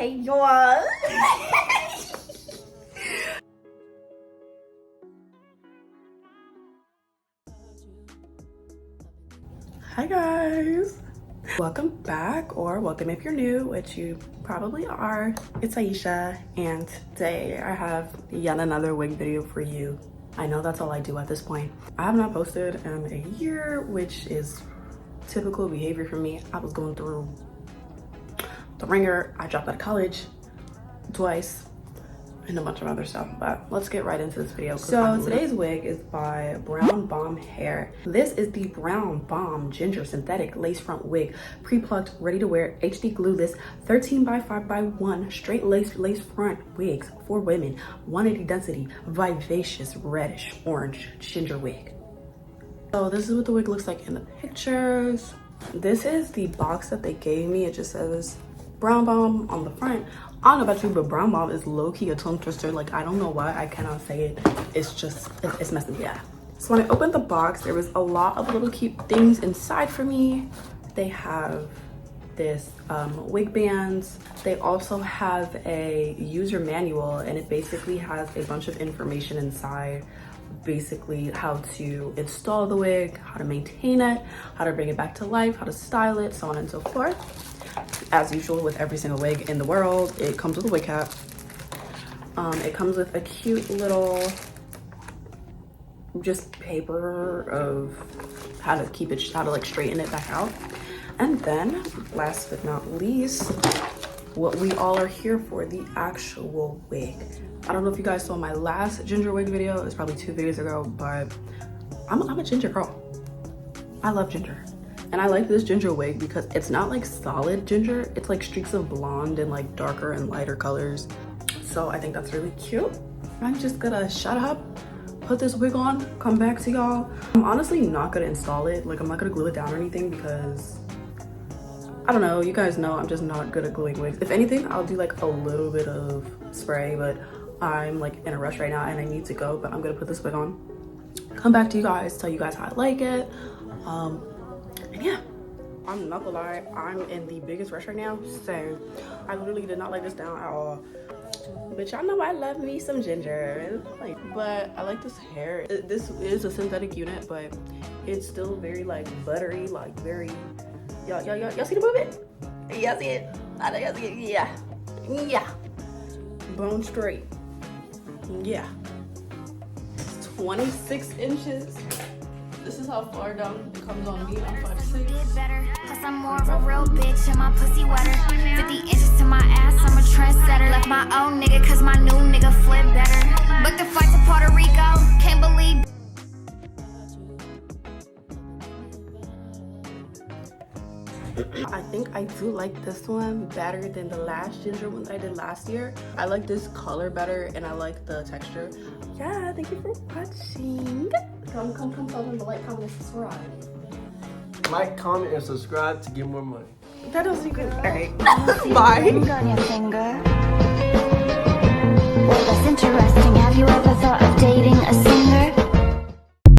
Hey y'all. Hi guys. Welcome back, or welcome if you're new, which you probably are. It's Aisha, and today I have yet another wig video for you. I know that's all I do at this point. I have not posted in a year, which is typical behavior for me. I was going through the ringer. I dropped out of college twice and a bunch of other stuff, but let's get right into this video. So today's wig is by BrownBomb hair. This is the BrownBomb ginger synthetic lace front wig, pre-plucked, ready to wear, HD glueless, 13x5x1 straight lace front wigs for women, 180 density, vivacious reddish orange ginger wig. So this is what the wig looks like in the pictures. This is the box that they gave me. It just says BrownBomb on the front. I don't know about you, but BrownBomb is low-key a tongue twister. Like, I don't know why I cannot say it. It's just, it's messing me up. So when I opened the box, there was a lot of little cute things inside for me. They have this wig bands. They also have a user manual, and it basically has a bunch of information inside. Basically how to install the wig, how to maintain it, how to bring it back to life, how to style it, so on and so forth. As usual with every single wig in the world, it comes with a wig cap. It comes with a cute little just paper of how to keep it, how to like straighten it back out. And then last but not least, what we all are here for, the actual wig. I don't know if you guys saw my last ginger wig video. It's probably 2 videos ago, but I'm a ginger girl. I love ginger. And I like this ginger wig because it's not like solid ginger. It's like streaks of blonde and like darker and lighter colors. So I think that's really cute. I'm just gonna shut up, put this wig on, come back to y'all. I'm honestly not gonna install it. Like, I'm not gonna glue it down or anything because I don't know, you guys know I'm just not good at gluing wigs. If anything, I'll do like a little bit of spray, but I'm like in a rush right now and I need to go, but I'm gonna put this wig on, come back to you guys, tell you guys how I like it. And yeah, I'm not gonna lie, I'm in the biggest rush right now, so I literally did not like this down at all. But y'all know I love me some ginger. Like, but I like this hair. This is a synthetic unit, but it's still very like buttery, like very, y'all see the movement? Y'all see it? I know y'all see it. Yeah, bone straight. Yeah, 26 inches. This is how far down it comes on me. I'm 5'6". Plus I'm more of a real bitch and my pussy wetter. 50 inches to my ass, I'm a trendsetter. Left my own nigga cause my new nigga flip better. Booked the flight to Puerto Rico, can't believe. I think I do like this one better than the last ginger one that I did last year. I like this color better and I like the texture. Yeah, thank you for watching. Come tell them to like, comment, and subscribe. Like, comment, and subscribe to get more money. That doesn't good. Alright. Bye. Ring on your finger. Well, that's interesting. Have you ever thought of dating a singer?